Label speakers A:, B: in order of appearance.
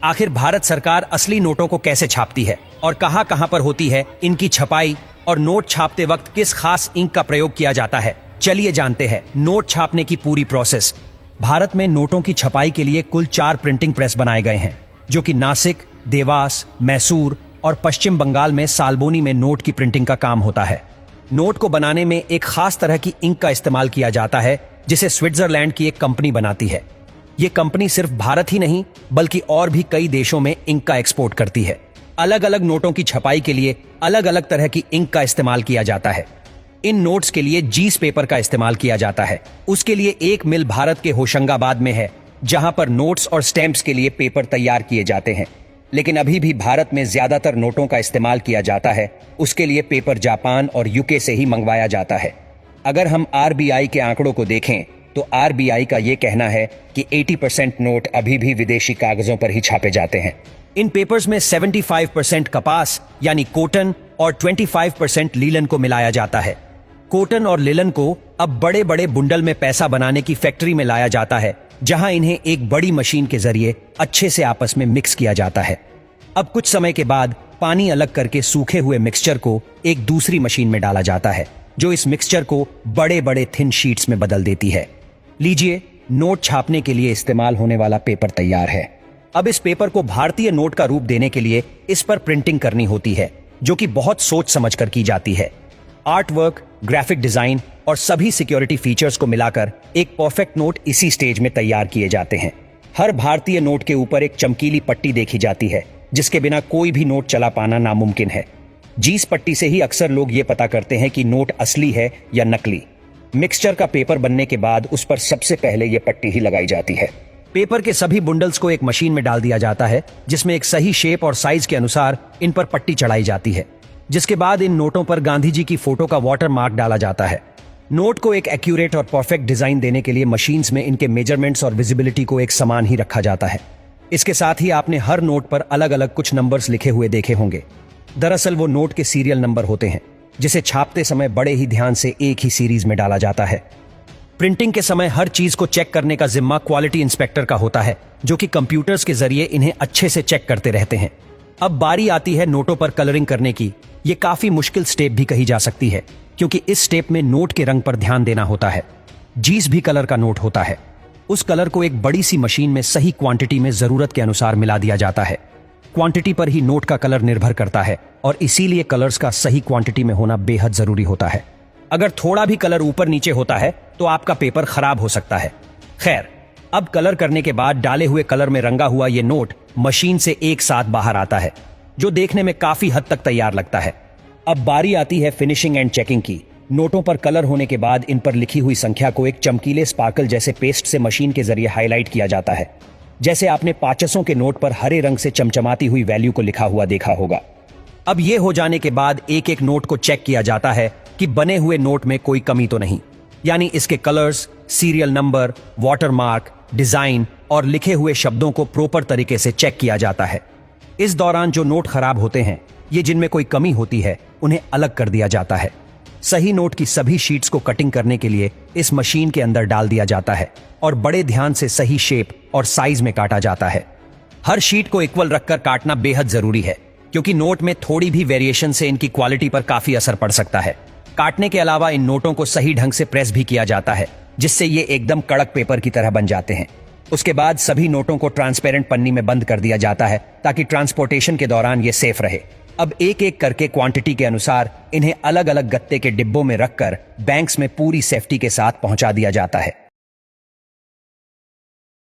A: आखिर भारत सरकार असली नोटों को कैसे छापती है और कहां कहां पर होती है इनकी छपाई, और नोट छापते वक्त किस खास इंक का प्रयोग किया जाता है, चलिए जानते हैं नोट छापने की पूरी प्रोसेस। भारत में नोटों की छपाई के लिए कुल 4 प्रिंटिंग प्रेस बनाए गए हैं, जो कि नासिक, देवास, मैसूर और पश्चिम बंगाल में साल्बोनी में नोट की प्रिंटिंग का काम होता है। नोट को बनाने में एक खास तरह की इंक का इस्तेमाल किया जाता है, जिसे स्विट्जरलैंड की एक कंपनी बनाती है। ये कंपनी सिर्फ भारत ही नहीं बल्कि और भी कई देशों में इंक का एक्सपोर्ट करती है। अलग अलग नोटों की छपाई के लिए अलग अलग तरह की इंक का इस्तेमाल किया जाता है। इन नोट्स के लिए जीस पेपर का इस्तेमाल किया जाता है। उसके लिए एक मिल भारत के होशंगाबाद में है, जहां पर नोट्स और स्टैंप्स के लिए पेपर तैयार किए जाते हैं। लेकिन अभी भी भारत में ज्यादातर नोटों का इस्तेमाल किया जाता है, उसके लिए पेपर जापान और यूके से ही मंगवाया जाता है। अगर हम आरबीआई के आंकड़ों को देखें तो आरबीआई का यह कहना है कि 80% नोट अभी भी विदेशी कागजों पर ही छापे जाते हैं। इन पेपर्स में 75% कपास यानी कॉटन और 25% लीलन को मिलाया जाता है। कॉटन और लिलन को अब बड़े बड़े बुंडल में पैसा बनाने की फैक्ट्री में लाया जाता है, जहां इन्हें एक बड़ी मशीन के जरिए अच्छे से आपस में मिक्स किया जाता है। अब कुछ समय के बाद पानी अलग करके सूखे हुए मिक्सचर को एक दूसरी मशीन में डाला जाता है, जो इस मिक्सचर को बड़े बड़े थिन शीट्स में बदल देती है। लीजिए, नोट छापने के लिए इस्तेमाल होने वाला पेपर तैयार है। अब इस पेपर को भारतीय नोट का रूप देने के लिए इस पर प्रिंटिंग करनी होती है, जो कि बहुत सोच समझकर की जाती है। आर्ट वर्क, ग्राफिक डिजाइन और सभी सिक्योरिटी फीचर्स को मिलाकर एक परफेक्ट नोट इसी स्टेज में तैयार किए जाते हैं। हर भारतीय नोट के ऊपर एक चमकीली पट्टी देखी जाती है, जिसके बिना कोई भी नोट चला पाना नामुमकिन है। जीस पट्टी से ही अक्सर लोग ये पता करते हैं कि नोट असली है या नकली। मिक्सचर का पेपर बनने के बाद उस पर सबसे पहले यह पट्टी ही लगाई जाती है। पेपर के सभी बुंडल्स को एक मशीन में डाल दिया जाता है, जिसमें एक सही शेप और साइज के अनुसार इन पर पट्टी चढ़ाई जाती है। जिसके बाद इन नोटों पर गांधी जी की फोटो का वाटर मार्क डाला जाता है। नोट को एक एक्यूरेट और परफेक्ट डिजाइन देने के लिए मशीन्स में इनके मेजरमेंट्स और विजिबिलिटी को एक समान ही रखा जाता है। इसके साथ ही आपने हर नोट पर अलग अलग कुछ नंबर्स लिखे हुए देखे होंगे। दरअसल वो नोट के सीरियल नंबर होते हैं, जिसे छापते समय बड़े ही ध्यान से एक ही सीरीज में डाला जाता है। प्रिंटिंग के समय हर चीज को चेक करने का जिम्मा क्वालिटी इंस्पेक्टर का होता है, जो कि कंप्यूटर्स के जरिए इन्हें अच्छे से चेक करते रहते हैं। अब बारी आती है नोटों पर कलरिंग करने की। ये काफी मुश्किल स्टेप भी कही जा सकती है, क्योंकि इस स्टेप में नोट के रंग पर ध्यान देना होता है। जीस भी कलर का नोट होता है। उस कलर को एक बड़ी सी मशीन में सही क्वांटिटी में जरूरत के अनुसार मिला दिया जाता है। क्वांटिटी पर ही नोट का कलर निर्भर करता है, और इसीलिए कलर्स का सही क्वांटिटी में होना बेहद जरूरी होता है। अगर थोड़ा भी कलर ऊपर नीचे होता है तो आपका पेपर खराब हो सकता है। खैर, अब कलर करने के बाद डाले हुए कलर में रंगा हुआ ये नोट मशीन से एक साथ बाहर आता है, जो देखने में काफी हद तक तैयार लगता है। अब बारी आती है फिनिशिंग एंड चेकिंग की। नोटों पर कलर होने के बाद इन पर लिखी हुई संख्या को एक चमकीले स्पार्कल जैसे पेस्ट से मशीन के जरिए हाईलाइट किया जाता है, जैसे आपने 500 के नोट पर हरे रंग से चमचमाती हुई वैल्यू को लिखा हुआ देखा होगा। अब यह हो जाने के बाद एक एक नोट को चेक किया जाता है कि बने हुए नोट में कोई कमी तो नहीं, यानी इसके colours, serial number, watermark, design और लिखे हुए शब्दों को प्रॉपर तरीके से चेक किया जाता है। इस दौरान जो नोट खराब होते हैं, ये जिनमें कोई कमी होती है, उन्हें अलग कर दिया जाता है। सही नोट की सभी शीट्स को कटिंग करने के लिए इस मशीन के अंदर डाल दिया जाता है और बड़े ध्यान से सही शेप और साइज में काटा जाता है। हर शीट को इक्वल रखकर काटना बेहद जरूरी है, क्योंकि नोट में थोड़ी भी वेरिएशन से इनकी क्वालिटी पर काफी असर पड़ सकता है। काटने के अलावा इन नोटों को सही ढंग से प्रेस भी किया जाता है, जिससे ये एकदम कड़क पेपर की तरह बन जाते हैं। उसके बाद सभी नोटों को ट्रांसपेरेंट पन्नी में बंद कर दिया जाता है, ताकि ट्रांसपोर्टेशन के दौरान ये सेफ रहे। अब एक एक करके क्वांटिटी के अनुसार इन्हें अलग अलग गत्ते के डिब्बों में रखकर बैंक्स में पूरी सेफ्टी के साथ पहुंचा दिया जाता है।